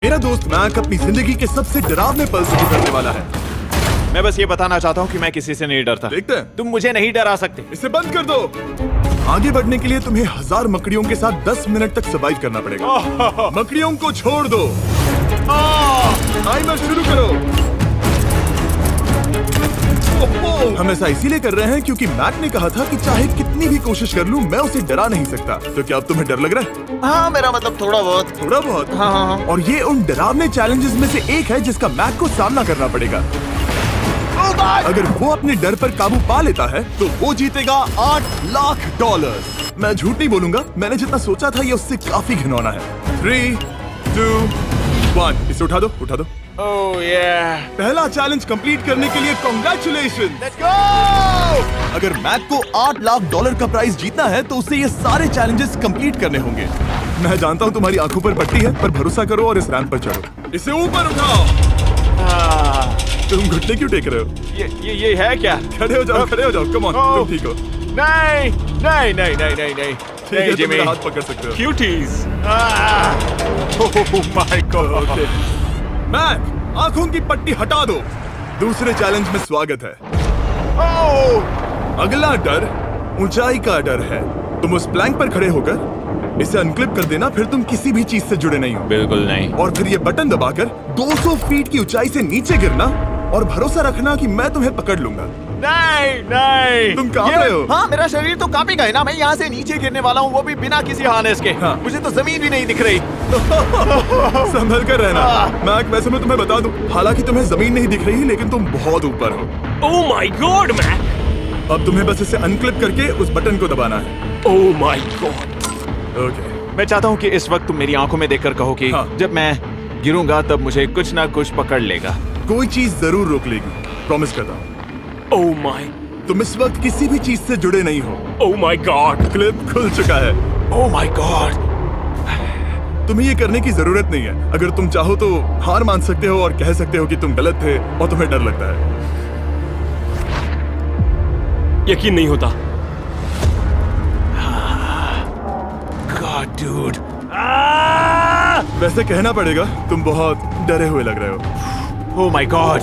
मेरा दोस्त मैक अपनी जिंदगी के सबसे डरावने पल से गुजरने वाला है। मैं बस ये बताना चाहता हूँ कि मैं किसी से नहीं डरता। देखते हैं। तुम मुझे नहीं डरा सकते। इसे बंद कर दो। आगे बढ़ने के लिए तुम्हें 1000 मकड़ियों के साथ 10 मिनट तक सर्वाइव करना पड़ेगा। मकड़ियों को छोड़ दो। टाइमर शुरू करो। हम ऐसा इसीलिए कर रहे हैं क्योंकि मैक ने कहा था कि चाहे कितनी भी कोशिश कर लूं मैं उसे डरा नहीं सकता। तो क्या अब तुम्हें डर लग रहा है? हाँ, मेरा मतलब थोड़ा बहुत। हाँ। और ये उन डरावने चैलेंजेस में से एक है जिसका मैक को सामना करना पड़ेगा। अगर वो अपने डर पर काबू पा लेता है तो वो जीतेगा $8 लाख। मैं झूठ नहीं बोलूंगा, मैंने जितना सोचा था ये उससे काफी घिनौना है। 3, 2, 1 इसे उठा दो। ओह yeah. पहला चैलेंज कंप्लीट करने के लिए कांग्रेचुलेशन। Let's go! अगर मैक को $8 लाख का प्राइज जीतना है तो उसे ये सारे चैलेंजेस कंप्लीट करने होंगे। मैं जानता हूँ तुम्हारी आंखों पर पट्टी है, पर भरोसा करो और इस रैंप पर चढ़ो। इसे ऊपर उठाओ। तुम घुटने क्यों टेक रहे हो? ये है क्या? खड़े हो जाओ। कम ऑन, तुम ठीक हो? नहीं। ठीक है, तुम मेरा हाथ पकड़ सकते हो। Cuties. Oh my God. Mac, आंखों की पट्टी हटा दो। दूसरे चैलेंज में स्वागत है। अगला डर ऊंचाई का डर है। तुम उस प्लैंक पर खड़े होकर इसे अनक्लिप कर देना, फिर तुम किसी भी चीज से जुड़े नहीं हो। बिल्कुल नहीं। और फिर ये बटन दबाकर 200 फीट की ऊंचाई से नीचे गिरना और भरोसा रखना कि मैं तुम्हें पकड़ लूंगा। नहीं। तुम कांप रहे हो? हाँ, मेरा शरीर तो कांपेगा ही ना। मैं यहाँ से नीचे गिरने वाला हूँ, वो भी बिना किसी हार्नेस के। हाँ। मुझे तो जमीन भी नहीं दिख रही। संभल कर रहना। मैक, वैसे मैं तुम्हें बता दूं, हालांकि तुम्हें जमीन नहीं दिख रही लेकिन तुम बहुत ऊपर हो। Oh my God Mac! अब तुम्हें बस इसे अनक्लिप करके उस बटन को दबाना है। ओह माय गॉड! ओके। मैं चाहता हूँ कि इस वक्त तुम मेरी आंखों में देखकर कहो कि हाँ। जब मैं गिरूंगा तब मुझे कुछ ना कुछ पकड़ लेगा। कोई चीज जरूर रोक लेगी, प्रॉमिस करता हूँ। Oh my! तुम इस वक्त किसी भी चीज से जुड़े नहीं हो। Oh my God! क्लिप खुल चुका है। ओह माय गॉड। तुम्हें ये करने की जरूरत नहीं है। अगर तुम चाहो तो हार मान सकते हो और कह सकते हो कि तुम गलत थे और तुम्हें डर लगता है। यकीन नहीं होता। God dude. वैसे कहना पड़ेगा तुम बहुत डरे हुए लग रहे हो। Oh my God.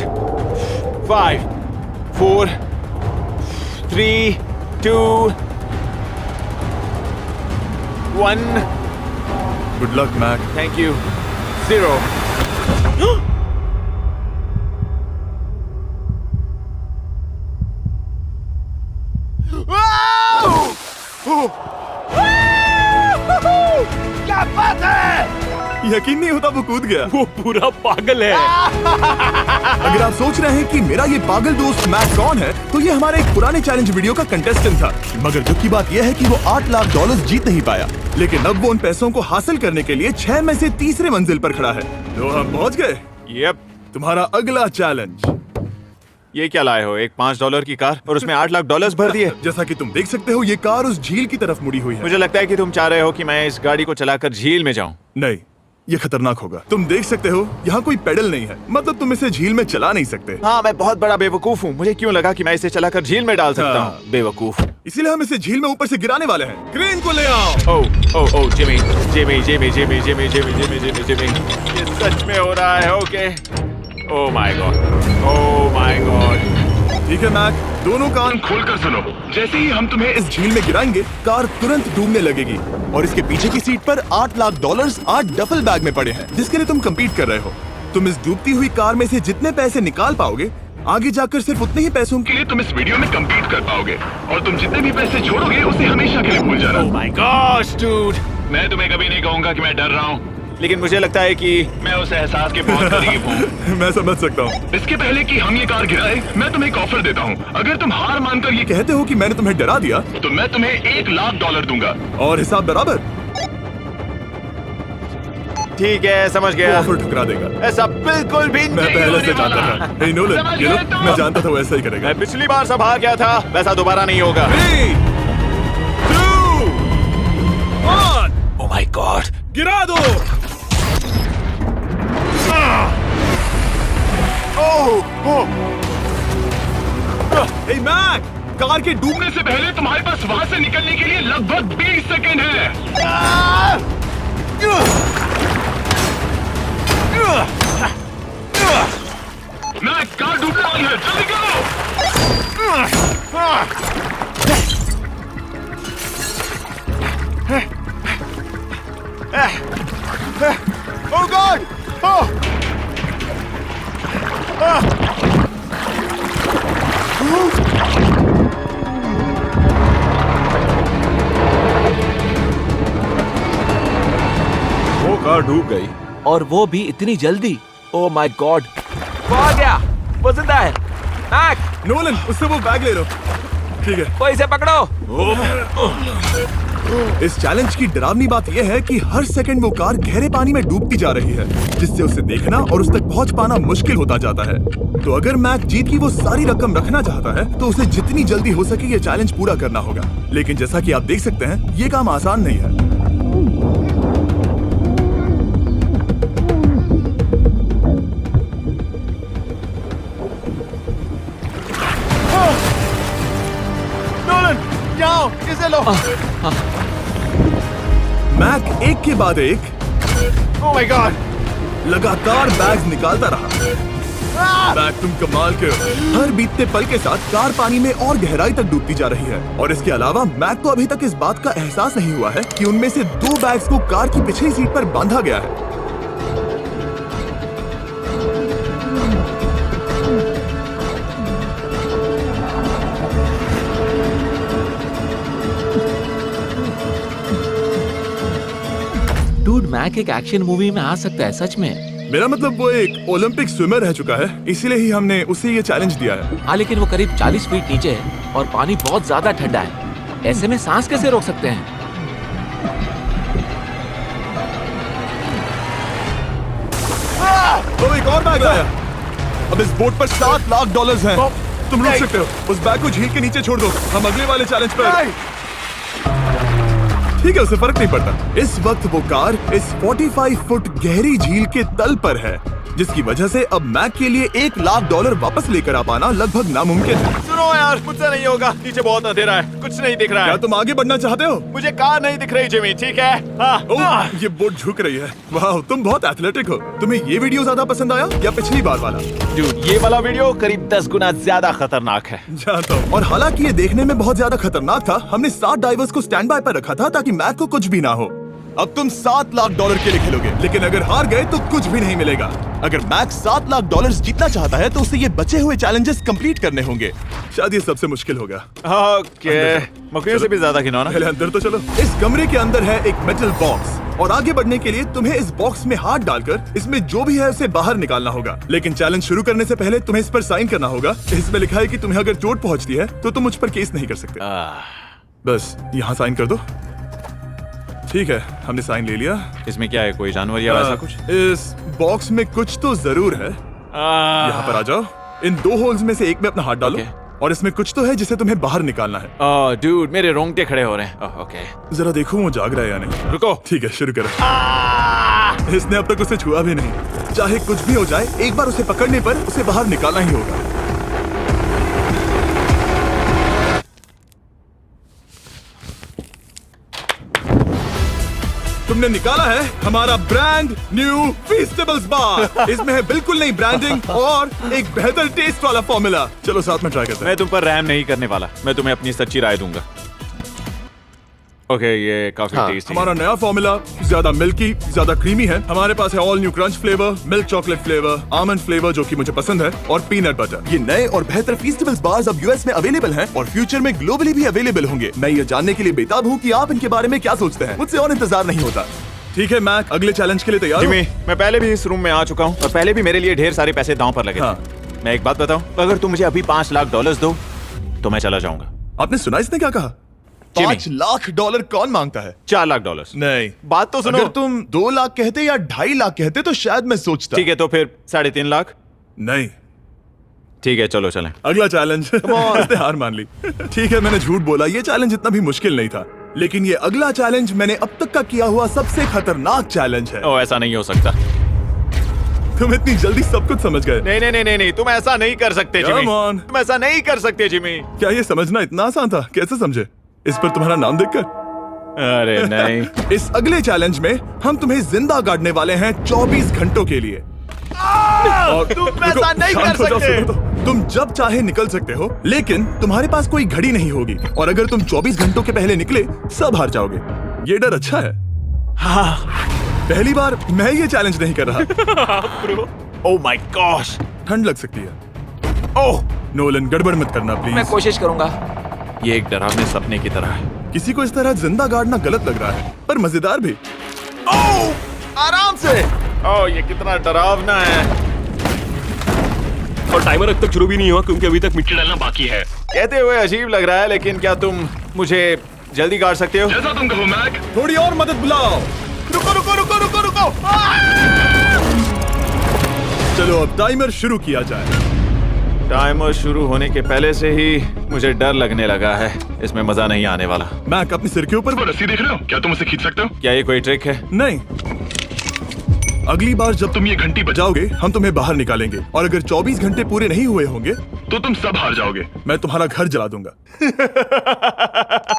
5, 4, 3, 2, 1। Good luck Mac. Thank you. 0। क्या बात है! यकीन नहीं होता वो कूद गया। वो पूरा पागल है। अगर आप सोच रहे हैं कि मेरा ये पागल दोस्त मैक कौन है, तो ये हमारे एक पुराने चैलेंज वीडियो का कंटेस्टेंट था। मगर दुख की बात यह है कि वो $8 लाख जीत नहीं पाया, लेकिन अब वो उन पैसों को हासिल करने के लिए 6 में से तीसरे मंजिल पर खड़ा है। तो हम पहुंच गए। यप। तुम्हारा अगला चैलेंज। ये क्या लाए हो? एक $5 की कार और उसमें $8 लाख भर दिए। जैसा कि तुम देख सकते हो ये कार उस झील की तरफ मुड़ी हुई है। मुझे लगता है कि तुम चाह रहे हो कि मैं इस गाड़ी को चलाकर झील में जाऊं। नहीं, ये खतरनाक होगा। तुम देख सकते हो यहाँ कोई पेडल नहीं है, मतलब तुम इसे झील में चला नहीं सकते। हाँ, मैं बहुत बड़ा बेवकूफ हूँ। मुझे क्यों लगा कि मैं इसे चलाकर झील में डाल सकता हाँ। हूँ? बेवकूफ। इसीलिए हम इसे झील में ऊपर से गिराने वाले हैं। क्रेन को ले आओ। ओह जिमी। ये सच में हो रहा है। ओके। Oh my God. ठीक है मैक, दोनों कान खोलकर सुनो। जैसे ही हम तुम्हें इस झील में गिराएंगे, कार तुरंत डूबने लगेगी और इसके पीछे की सीट पर $8 लाख 8 डफल बैग में पड़े हैं, जिसके लिए तुम compete कर रहे हो। तुम इस डूबती हुई कार में से जितने पैसे निकाल पाओगे, आगे जाकर सिर्फ उतने ही पैसों के लिए तुम इस वीडियो में compete कर पाओगे। और तुम जितने भी पैसे छोड़ोगे उसे हमेशा के लिए भूल जाना। Oh my gosh dude. मैं तुम्हें कभी नहीं कहूंगा कि मैं डर रहा हूँ। लेकिन मुझे लगता है कि मैं उस एहसास के बहुत करीब हूँ। मैं समझ सकता हूँ। इसके पहले कि हम ये कार गिराए, मैं तुम्हें एक ऑफर देता हूँ। अगर तुम हार मानकर ये कहते हो कि मैंने तुम्हें डरा दिया, तो मैं तुम्हें $1 लाख दूंगा। और हिसाब बराबर। ठीक है, समझ वो गया। ऑफर ठुकरा देगा। ऐसा बिल्कुल भी मैं नहीं पहले होने से जानता वाला। था। हे नोलन, समझ ये लो, गए तुम? मैं जानता था वो ऐसा ही करेगा। मैं पिछली बार सब हार गया था, वैसा दोबारा नहीं होगा। 3, 2, 1 ओह माय गॉड। गिरा दो। हे मैक, कार के डूबने से पहले तुम्हारे पास वहाँ से निकलने के लिए लगभग 20 सेकंड है। ओह गॉड! वो कार डूब गई। और वो भी इतनी जल्दी। ओह माय गॉड, वो आ गया, वो जिंदा है। मैक, नोलन, उससे वो बैग ले लो। ठीक है। वो इसे पकड़ो। इस चैलेंज की डरावनी बात यह है कि हर सेकंड वो कार गहरे पानी में डूबती जा रही है, जिससे उसे देखना और उस तक पहुंच पाना मुश्किल होता जाता है। तो अगर मैक जीत की वो सारी रकम रखना चाहता है तो उसे जितनी जल्दी हो सके ये चैलेंज पूरा करना होगा। लेकिन जैसा कि आप देख सकते हैं, ये काम आसान नहीं है। नोलन, जाओ, इसे लो। मैक एक के बाद एक ओह माय गॉड! लगातार बैग्स निकालता रहा। मैक, तुम कमाल के हो। हर बीतते पल के साथ कार पानी में और गहराई तक डूबती जा रही है। और इसके अलावा मैक को अभी तक इस बात का एहसास नहीं हुआ है कि उनमें से 2 बैग्स को कार की पिछली सीट पर बांधा गया है। डूड, मैक एक एक्शन मूवी में आ सकता है सच में। मेरा मतलब वो एक ओलंपिक स्विमर रह चुका है, इसीलिए ही हमने उसे ये चैलेंज दिया है। हाँ, लेकिन वो करीब 40 फीट नीचे है और पानी बहुत ज्यादा ठंडा है। ऐसे में सांस कैसे रोक सकते हैं? तो एक और बैग लाया। अब इस बोट पर $7 लाख हैं। तुम रुक सकते हो। उस बैग को झील के नीचे छोड़ दो। हम अगले वाले चैलेंज पर। ठीक है, उसे फर्क नहीं पड़ता। इस वक्त वो कार इस 45 फुट गहरी झील के तल पर है, जिसकी वजह से अब मैक के लिए $1 लाख वापस लेकर आ पाना लगभग नामुमकिन है। सुनो यार, मुझसे नहीं होगा। नीचे बहुत अंधेरा है, कुछ नहीं दिख रहा क्या है। तुम आगे बढ़ना चाहते हो? मुझे कार नहीं दिख रही जिमी, ठीक है? हाँ। ओह, ये बोट झुक रही है। वाह, तुम बहुत एथलेटिक हो। तुम्हें ये वीडियो ज्यादा पसंद आया या पिछली बार वाला? Dude, ये वाला वीडियो करीब 10 गुना ज्यादा खतरनाक है। जानता हूँ। और हालांकि ये देखने में बहुत ज्यादा खतरनाक था, हमने 7 डाइवर्स को स्टैंड बाय पर रखा था ताकि मैक को कुछ भी ना हो। अब तुम $7 लाख के लिए खेलोगे, लेकिन अगर हार गए तो कुछ भी नहीं मिलेगा। अगर मैक $7 लाख जीतना चाहता है तो उसे ये बचे हुए चैलेंजेस कंप्लीट करने होंगे। शायद ये सबसे मुश्किल होगा। ओके, मकड़ियों से भी ज्यादा खिलौना। पहले अंदर तो चलो। इस कमरे के अंदर है एक मेटल बॉक्स, और आगे बढ़ने के लिए तुम्हें इस बॉक्स में हाथ डालकर इसमें जो भी है उसे बाहर निकालना होगा। लेकिन चैलेंज शुरू करने से पहले तुम्हें इस पर साइन करना होगा। इसमें लिखा है कि तुम्हें अगर चोट पहुंचती है तो तुम मुझ पर केस नहीं कर सकते। बस यहाँ साइन कर दो। ठीक है, हमने साइन ले लिया। इसमें क्या है, कोई जानवर या वैसा कुछ? इस बॉक्स में कुछ तो जरूर है। यहाँ पर आ जाओ। इन 2 होल्स में से एक में अपना हाथ डालो। और इसमें कुछ तो है जिसे तुम्हें बाहर निकालना है। डूड, मेरे रोंगटे खड़े हो रहे हैं। ओके, जरा देखो वो जाग रहा है या नहीं। रुको। ठीक है, शुरू करो। इसने अब तक उसे छुआ भी नहीं। चाहे कुछ भी हो जाए, एक बार उसे पकड़ने पर उसे बाहर निकालना ही होगा। तुमने निकाला है हमारा ब्रांड न्यू फीस्टेबल्स बार। इसमें है बिल्कुल नई ब्रांडिंग और एक बेहतर टेस्ट वाला फॉर्मूला। चलो साथ में ट्राई करते हैं। मैं तुम पर रहम नहीं करने वाला। मैं तुम्हें अपनी सच्ची राय दूंगा। ओके, ये काफी टेस्टी है। हमारा नया फॉर्मूला ज्यादा मिल्की, ज्यादा क्रीमी है। हमारे पास है all new crunch flavour, milk chocolate flavour, almond flavour जो कि मुझे पसंद है, और पीनट बटर। ये नए और बेहतर फीस्टेबल्स बार्स अब यूएस में अवेलेबल हैं और फ्यूचर में ग्लोबली भी अवेलेबल होंगे। मैं ये जानने के लिए बेताब हूँ कि आप इनके बारे में क्या सोचते हैं। मुझसे और इंतजार नहीं होता। ठीक है मैक, अगले चैलेंज के लिए तैयार हो? जिमी, मैं पहले भी इस रूम में आ चुका हूँ और पहले भी मेरे लिए ढेर सारे पैसे दांव पर लगे थे। मैं एक बात बताऊं, अगर तुम मुझे अभी $5 लाख दो तो मैं चला जाऊंगा। आपने सुना इसने क्या कहा? $5 लाख कौन मांगता है? $4 लाख। नहीं, बात तो सुनो। अगर तुम 2 लाख कहते या 2.5 लाख कहते तो शायद मैं सोचता। ठीक है, तो फिर 3.5 लाख। नहीं, ठीक है, चलो चलें। अगला चैलेंज। इसने हार मान ली। ठीक है, मैंने झूठ बोला। ये चैलेंज इतना भी मुश्किल नहीं था, लेकिन ये अगला चैलेंज मैंने अब तक का किया हुआ सबसे खतरनाक चैलेंज है। ओ, ऐसा नहीं हो सकता। तुम इतनी जल्दी सब कुछ समझ गए। नहीं नहीं नहीं नहीं, तुम ऐसा नहीं कर सकते जिमी। Come on. तुम ऐसा नहीं कर सकते जिमी। क्या ये समझना इतना आसान था? कैसे समझे? इस पर तुम्हारा नाम देखकर? अरे नहीं। इस अगले चैलेंज में हम तुम्हें जिंदा गाड़ने वाले हैं 24 घंटों के लिए। और तुम ऐसा नहीं कर शांत हो जाओ, सकते। सुनो तो। तुम जब चाहे निकल सकते हो, लेकिन तुम्हारे पास कोई घड़ी नहीं होगी, और अगर तुम 24 घंटों के पहले निकले सब हार जाओगे। ये डर अच्छा है। पहली बार मैं ये चैलेंज नहीं कर रहा। Oh my gosh. ठंड लग सकती है। ओह, नोलन गड़बड़ मत करना मैं प्लीज। कोशिश करूंगा। ये एक डरावने सपने की तरह है। किसी को इस तरह जिंदा गाड़ना गलत लग रहा है, पर मजेदार भी। आराम से। ओह, ये कितना डरावना है। और टाइमर अब तक शुरू भी नहीं हुआ क्योंकि अभी तक मिट्टी डालना बाकी है। कहते हुए अजीब लग रहा है, लेकिन क्या तुम मुझे जल्दी गाड़ सकते हो? जैसा तुम कहो मैक। थोड़ी और मदद बुलाओ। रुको रुको रुको रुको रुको। चलो अब टाइमर शुरू किया जाए। टाइमर शुरू होने के पहले से ही मुझे डर लगने लगा है। इसमें मजा नहीं आने वाला। मैक अपने सिर के ऊपर वो रस्सी देख रहे हो? क्या तुम उसे खींच सकते हो? क्या ये कोई ट्रिक है? नहीं। अगली बार जब तुम ये घंटी बजाओगे हम तुम्हें बाहर निकालेंगे, और अगर 24 घंटे पूरे नहीं हुए होंगे तो तुम सब हार जाओगे। मैं तुम्हारा घर जला दूंगा।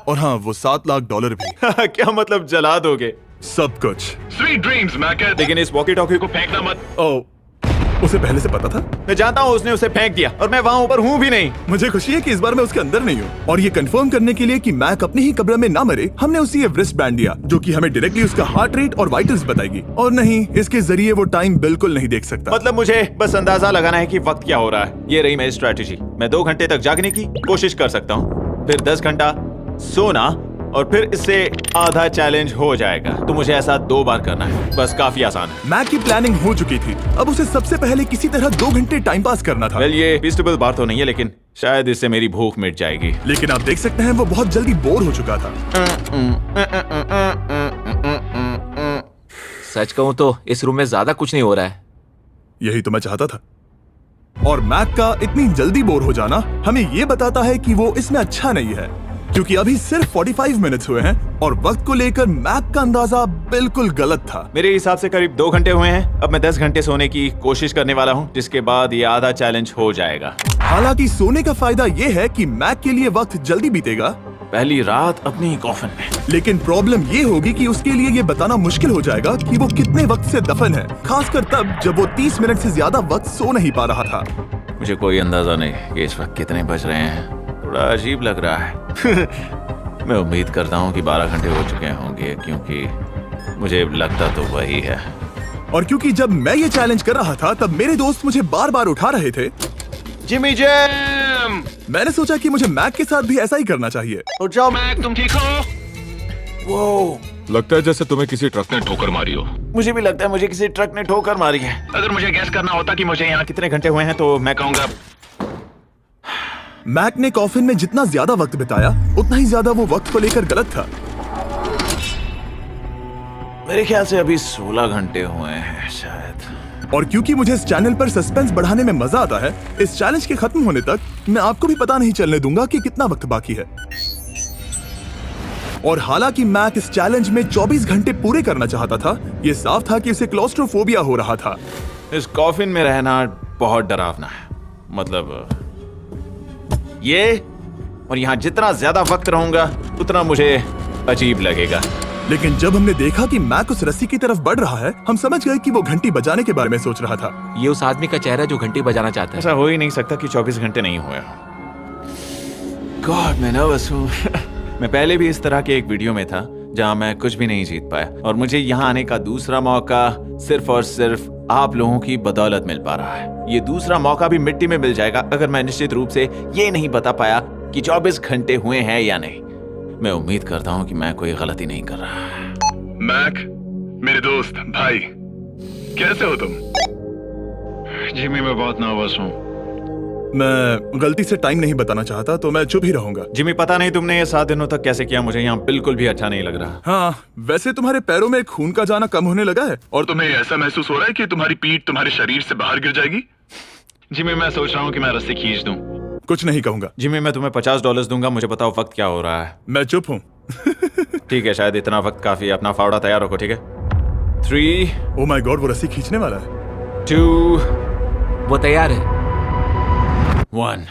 और हाँ, वो $7 लाख भी। क्या मतलब जला दोगे? सब कुछ। Sweet dreams Mac. लेकिन इस वॉकी टॉकी को फेंकना मत। ओ, उसे पहले से पता था? मैं जानता हूँ उसने उसे फेंक दिया और मैं वहाँ ऊपर हूँ भी नहीं। मुझे खुशी है कि इस बार मैं उसके अंदर नहीं हूँ। और ये कंफर्म करने के लिए कि मैक अपनी ही कब्र में ना मरे, हमने उसे ये रिस्ट बैंड दिया जो कि हमें डायरेक्टली उसका हार्ट रेट और वाइटल्स बताएगी। और नहीं, इसके जरिए वो टाइम बिल्कुल नहीं देख सकता। मतलब मुझे बस अंदाजा लगाना है कि वक्त क्या हो रहा है। ये रही मेरी स्ट्रेटेजी। मैं 2 घंटे तक जागने की कोशिश कर सकता हूँ, फिर 10 घंटा सोना, और फिर इससे आधा चैलेंज हो जाएगा। तो मुझे ऐसा 2 बार करना है। बस काफी आसान है। मैक की प्लानिंग हो चुकी थी, अब उसे सबसे पहले किसी तरह 2 घंटे टाइम पास करना था। वेल, ये फीस्टेबल बार तो नहीं है, लेकिन शायद इससे मेरी भूख मिट जाएगी। लेकिन आप देख सकते हैं वो बहुत जल्दी बोर हो चुका था। सच कहूं तो इस रूम में ज्यादा कुछ नहीं हो रहा है। यही तो मैं चाहता था। और मैक का इतनी जल्दी बोर हो जाना हमें ये बताता है कि वो इसमें अच्छा नहीं है, क्योंकि अभी सिर्फ 45 मिनट्स हुए हैं और वक्त को लेकर मैक का अंदाजा बिल्कुल गलत था। मेरे हिसाब से करीब 2 घंटे हुए हैं। अब मैं 10 घंटे सोने की कोशिश करने वाला हूँ, जिसके बाद ये आधा चैलेंज हो जाएगा। हालांकि सोने का फायदा ये है कि मैक के लिए वक्त जल्दी बीतेगा, पहली रात अपनी कॉफिन में। लेकिन प्रॉब्लम ये होगी कि उसके लिए ये बताना मुश्किल हो जाएगा कि वो कितने वक्त से दफन है, खासकर तब जब वो 30 मिनट से ज्यादा वक्त सो नहीं पा रहा था। मुझे कोई अंदाजा नहीं कि इस वक्त कितने बज रहे हैं। थोड़ा अजीब लग रहा है। मैं उम्मीद करता हूँ कि 12 घंटे हो चुके होंगे, क्योंकि मुझे लगता तो वही है। और क्योंकि जब मैं ये चैलेंज कर रहा था तब मेरे दोस्त मुझे बार बार उठा रहे थे। Jimmy jam. मैंने सोचा कि मुझे मैक के साथ भी ऐसा ही करना चाहिए। उठ जाओ। मैक तुम ठीक हो? वो लगता है जैसे तुम्हें किसी ट्रक ने ठोकर मारी हो। मुझे भी लगता है मुझे किसी ट्रक ने ठोकर मारी है। अगर मुझे गैस करना होता कि मुझे यहाँ कितने घंटे हुए हैं तो मैं कहूँगा मैक ने कॉफिन में जितना ज्यादा वक्त बिताया उतना ही ज्यादा वो वक्त को लेकर गलत था। मेरे ख्याल से अभी 16 घंटे हुए हैं शायद। और क्योंकि मुझे इस चैनल पर सस्पेंस बढ़ाने में मजा आता है, इस चैलेंज के खत्म होने तक मैं आपको भी पता नहीं चलने दूंगा कि कितना वक्त बाकी है। और हालांकि मैक इस चैलेंज में 24 घंटे पूरे करना चाहता था, ये साफ था कि उसे क्लॉस्ट्रोफोबिया हो रहा था। इस कॉफिन में रहना बहुत डरावना है। मतलब ये, और यहाँ जितना ज्यादा वक्त रहूंगा उतना मुझे अजीब लगेगा। लेकिन जब हमने देखा कि मैक उस रस्सी की तरफ बढ़ रहा है, हम समझ गए कि वो घंटी बजाने के बारे में सोच रहा था। ये उस आदमी का चेहरा है जो घंटी बजाना चाहता है। ऐसा हो ही नहीं सकता कि 24 घंटे नहीं हुए। गॉड, मैं नर्वस हूँ। मैं पहले भी इस तरह के एक वीडियो में था जहां मैं कुछ भी नहीं जीत पाया, और मुझे यहाँ आने का दूसरा मौका सिर्फ और सिर्फ आप लोगों की बदौलत मिल पा रहा है। ये दूसरा मौका भी मिट्टी में मिल जाएगा अगर मैं निश्चित रूप से ये नहीं बता पाया कि 24 घंटे हुए हैं या नहीं। मैं उम्मीद करता हूँ कि मैं कोई गलती नहीं कर रहा। मैक, मेरे दोस्त भाई, कैसे हो तुम? जिमी, मैं बहुत नर्वस हूँ। मैं गलती से टाइम नहीं बताना चाहता तो मैं चुप ही रहूंगा। जिमी, पता नहीं तुमने ये 7 दिनों तक कैसे किया, मुझे यहाँ बिल्कुल भी अच्छा नहीं लग रहा। हाँ, वैसे तुम्हारे पैरों में खून का जाना कम होने लगा है। और तुम्हें ऐसा महसूस हो रहा है कि तुम्हारी पीठ तुम्हारे शरीर से बाहर गिर जाएगी? जिमी, मैं सोच रहा हूँ कि मैं रस्सी खींच दूं। कुछ नहीं कहूंगा। जिमी, मैं तुम्हें $50 दूंगा, मुझे बताओ वक्त क्या हो रहा है। मैं चुप हूँ। ठीक है, शायद इतना वक्त काफी है। अपना फावड़ा तैयार रखो, ठीक है? 3 ओह माय गॉड, वो रस्सी खींचने वाला है। 2 वो तैयार है। 1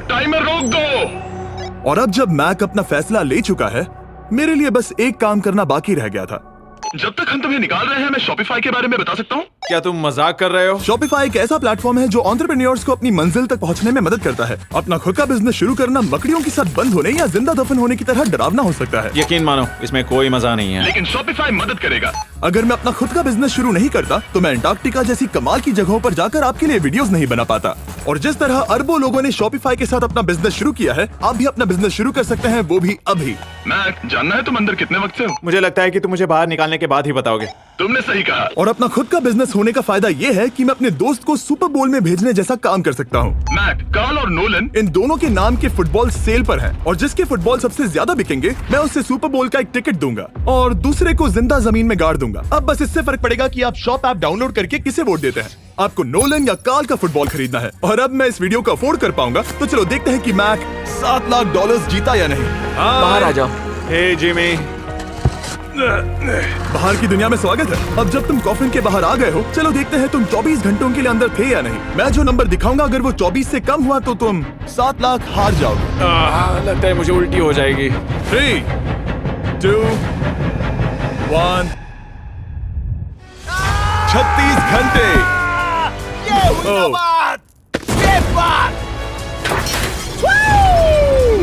टाइमर रोक दो। और अब जब मैक अपना फैसला ले चुका है, मेरे लिए बस एक काम करना बाकी रह गया था। जब तक हम तुम्हें निकाल रहे हैं मैं शॉपिफाई के बारे में बता सकता हूँ। क्या तुम मजाक कर रहे हो? शॉपिफाई एक ऐसा प्लेटफॉर्म है जो एंटरप्रेन्योर्स को अपनी मंजिल तक पहुंचने में मदद करता है। अपना खुद का बिजनेस शुरू करना मकड़ियों के साथ बंद होने या जिंदा दफन होने की तरह डरावना हो सकता है। यकीन मानो इसमें कोई मजा नहीं है। लेकिन शॉपिफाई मदद करेगा। अगर मैं अपना खुद का बिजनेस शुरू नहीं करता तो मैं अंटार्कटिका जैसी कमाल की जगहों पर जाकर आपके लिए वीडियोस नहीं बना पाता। और जिस तरह अरबों लोगों ने शॉपिफाई के साथ अपना बिजनेस शुरू किया है, आप भी अपना बिजनेस शुरू कर सकते हैं, वो भी अभी। मैक, जानना है तुम अंदर कितने वक्त से हो? मुझे लगता है कि तुम मुझे बाहर निकालने के बाद ही बताओगे। तुमने सही कहा। और अपना खुद का बिजनेस होने का फायदा ये है कि मैं अपने दोस्त को सुपर बोल में भेजने जैसा काम कर सकता हूँ। मैक, कार्ल और नोलन इन दोनों के नाम के फुटबॉल सेल पर हैं और जिसके फुटबॉल सबसे ज्यादा बिकेंगे मैं उससे सुपर बोल का एक टिकट दूंगा और दूसरे को जिंदा जमीन में गाड़ दूंगा। अब बस इससे फर्क पड़ेगा कि आप शॉप ऐप डाउनलोड करके किसे वोट देते हैं। आपको नोलन या कार्ल का फुटबॉल खरीदना है। और अब मैं इस वीडियो को अफोर्ड कर पाऊंगा, तो चलो देखते हैं कि मैक $7 लाख जीता या नहीं। बाहर आ जाओ। हे जिमी, बाहर की दुनिया में स्वागत है। अब जब तुम कॉफिन के बाहर आ गए हो, चलो देखते हैं तुम 24 घंटों के लिए अंदर थे या नहीं। मैं जो नंबर दिखाऊंगा अगर वो 24 से कम हुआ तो तुम 7 लाख हार जाओगे। लगता है मुझे उल्टी हो जाएगी। 3, 2, 1। 36 घंटे।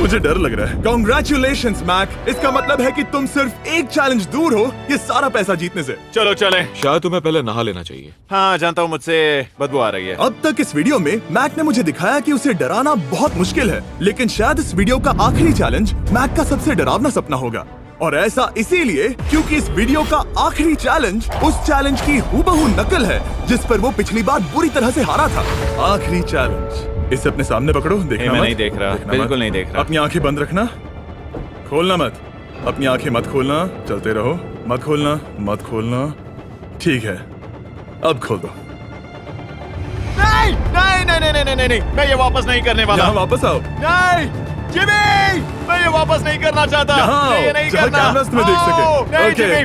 मुझे डर लग रहा है। Congratulations, Mac. इसका मतलब है कि तुम सिर्फ एक चैलेंज दूर हो ये सारा पैसा जीतने से। चलो चलें। शायद तुम्हें पहले नहा लेना चाहिए। हाँ जानता हूँ, मुझसे बदबू आ रही है। अब तक इस वीडियो में मैक ने मुझे दिखाया कि उसे डराना बहुत मुश्किल है, लेकिन शायद इस वीडियो का आखिरी चैलेंज मैक का सबसे डरावना सपना होगा। और ऐसा इसीलिए क्योंकि इस वीडियो का आखिरी चैलेंज उस चैलेंज की हूबहू नकल है जिस पर वो पिछली बार बुरी तरह से हारा था। आखिरी चैलेंज। इसे अपने सामने पकड़ो। देखना मैं मत। नहीं देख रहा, देखना बिल्कुल मत। नहीं देख रहा। अपनी आंखें बंद रखना, खोलना मत। अपनी आंखें मत खोलना, चलते रहो। मत खोलना, मत खोलना। ठीक है, अब खोल दो। नहीं नहीं नहीं नहीं नहीं नहीं, मैं ये वापस नहीं करने वाला। यहाँ वापस आओ। नहीं जिमी, मैं ये वापस नहीं करना चाहता। यहाँ मैं ये आओ, नहीं जहाँ करना। कैमरास तुम्हें देख सके। नहीं ओके। जिमी।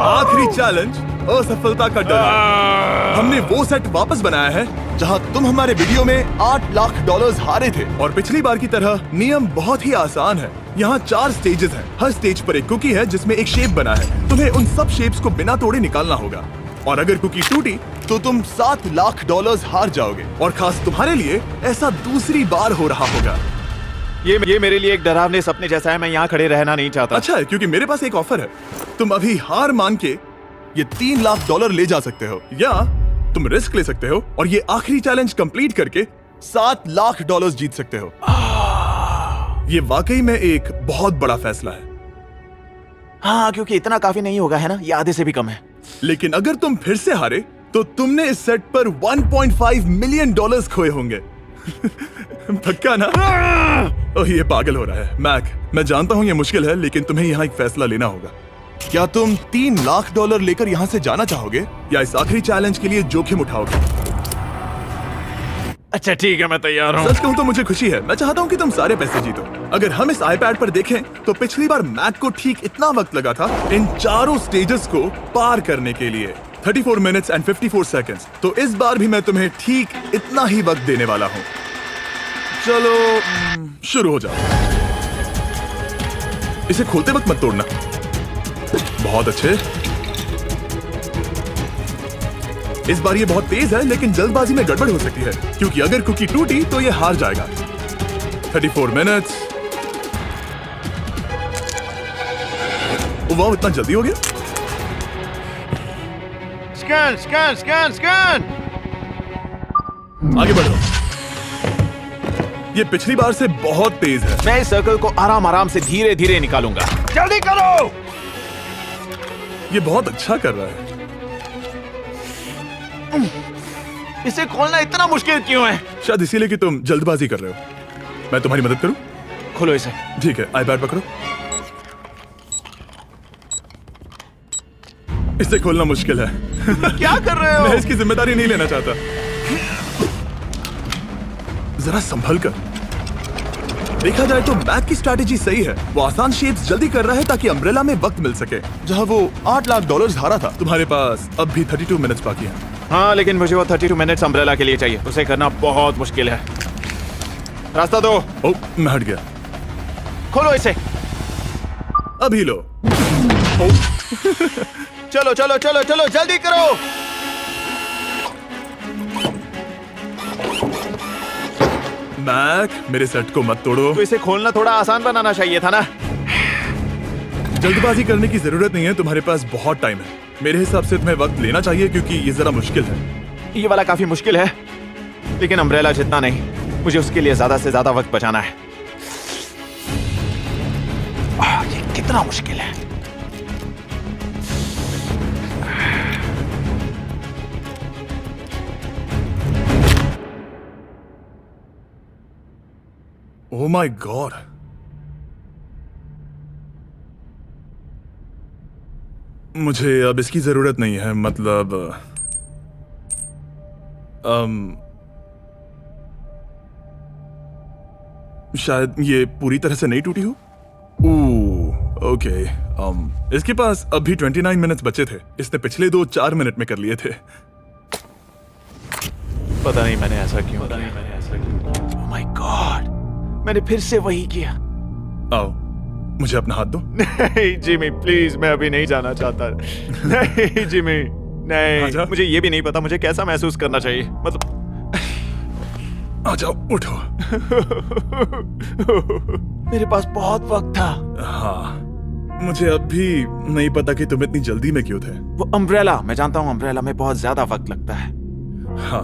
आखिरी चैलेंज असफलता का डर। हमने वो सेट वापस बनाया है जहां तुम हमारे वीडियो में $8 लाख हारे थे। और पिछली बार की तरह नियम बहुत ही आसान है। यहाँ 4 स्टेजेस हैं। हर स्टेज पर एक कुकी है जिसमें एक शेप बना है। तुम्हें उन सब शेप्स को बिना तोड़े निकालना होगा और अगर कुकी टूटी तो तुम $7 लाख हार जाओगे। और खास तुम्हारे लिए ऐसा दूसरी बार हो रहा होगा। ये मेरे लिए एक डरावने सपने जैसा है। मैं यहाँ खड़े रहना नहीं चाहता। अच्छा है क्योंकि मेरे पास एक ऑफर है। तुम अभी हार मान के ये $3 लाख ले जा सकते हो या तुम रिस्क ले सकते हो और ये आखिरी चैलेंज कंप्लीट करके $7 लाख जीत सकते हो। ये वाकई में एक बहुत बड़ा फैसला है। हाँ, क्योंकि इतना काफी नहीं होगा, है ना? ये आधे से भी कम है। लेकिन अगर तुम फिर से हारे तो तुमने इस सेट पर $1.5 मिलियन खोए होंगे। पक्का ना? ओह, ये पागल हो रहा है। मैक, मैं जानता हूँ ये मुश्किल है, लेकिन तुम्हें यहाँ एक फैसला लेना होगा। क्या तुम $3 लाख लेकर यहाँ से जाना चाहोगे या इस आखिरी चैलेंज के लिए जोखिम उठाओगे? अच्छा ठीक है, मैं तैयार हूँ। सच कहूँ तो मुझे खुशी है। मैं चाहता हूँ कि तुम सारे पैसे जीतो। अगर हम इस आईपैड पर देखें तो पिछली बार मैक को ठीक इतना वक्त लगा था इन चारों स्टेजेस को पार करने के लिए, 34 मिनट्स एंड 54 सेकंड्स। तो इस बार भी मैं तुम्हें ठीक इतना ही वक्त देने वाला हूँ। चलो शुरू हो जाओ। इसे खोलते वक्त मत तोड़ना। बहुत अच्छे। इस बार ये बहुत तेज है, लेकिन जल्दबाजी में गड़बड़ हो सकती है क्योंकि अगर कुकी टूटी तो ये हार जाएगा। 34 मिनट्स। वाह, इतना जल्दी हो गया। Scan scan scan scan. आगे बढ़ो। ये पिछली बार से बहुत तेज है। मैं इस सर्कल को आराम आराम से धीरे धीरे निकालूंगा। जल्दी करो। ये बहुत अच्छा कर रहा है। इसे खोलना इतना मुश्किल क्यों है? शायद इसीलिए कि तुम जल्दबाजी कर रहे हो। मैं तुम्हारी मदद करूं? खोलो इसे। ठीक है, आईपैड पकड़ो। इसे खोलना मुश्किल है। क्या कर रहे हो? मैं इसकी जिम्मेदारी नहीं लेना चाहता। जरा संभल कर। देखा जाए तो मैक की स्ट्रैटेजी सही है। वो आसान शेप्स जल्दी कर रहा है ताकि अम्ब्रेला में वक्त मिल सके। जहां वो $8 लाख हारा था, तुम्हारे पास अब भी 32 मिनट्स बाकी हैं। हाँ, लेकिन मुझे वो 32 मिनट्स अम्ब्रेला के लिए चाहिए। उसे करना बहुत मुश्किल है। रास्ता दो। ओह, मैं हट गया। खोलो इसे। अभी लो। ओह। चलो चलो चलो चलो जल्दी करो। मैक, मेरे सेट को मत तोड़ो। तो इसे खोलना थोड़ा आसान बनाना चाहिए था ना। जल्दबाजी करने की जरूरत नहीं है, तुम्हारे पास बहुत टाइम है। मेरे हिसाब से तुम्हें वक्त लेना चाहिए क्योंकि ये जरा मुश्किल है। ये वाला काफी मुश्किल है, लेकिन अम्ब्रेला जितना नहीं। मुझे उसके लिए ज्यादा से ज्यादा वक्त बचाना है। ये कितना मुश्किल है। ओह माय गॉड, मुझे अब इसकी जरूरत नहीं है। मतलब शायद ये पूरी तरह से नहीं टूटी हो। ओके, इसके पास अभी 29 मिनट्स बचे थे। इसने पिछले 4 मिनट में कर लिए थे। पता नहीं मैंने ऐसा क्यों किया। ओह माय गॉड, मैंने फिर से वही किया। आओ, मुझे अपना हाथ दो। नहीं जिमी प्लीज, मैं अभी नहीं जाना चाहता। नहीं जिमी, नहीं। आजा। मुझे ये भी नहीं पता मुझे कैसा महसूस करना चाहिए। मतलब आ जाओ, उठो। मेरे पास बहुत वक्त था। हाँ, मुझे अब भी नहीं पता कि तुम इतनी जल्दी में क्यों थे। वो अम्ब्रेला, मैं जानता हूँ अम्ब्रेला में बहुत ज्यादा वक्त लगता है। हाँ,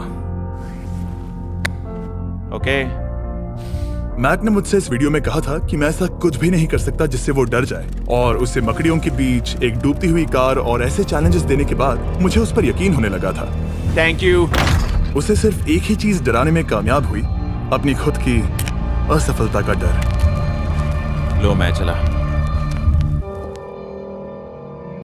ओके। मैक ने मुझसे इस वीडियो में कहा था कि मैं ऐसा कुछ भी नहीं कर सकता जिससे वो डर जाए, और उसे मकड़ियों के बीच एक डूबती हुई कार और ऐसे चैलेंजेस देने के बाद मुझे उस पर यकीन होने लगा था। Thank you. उसे सिर्फ एक ही चीज डराने में कामयाब हुई, अपनी खुद की असफलता का डर। लो मैं चला।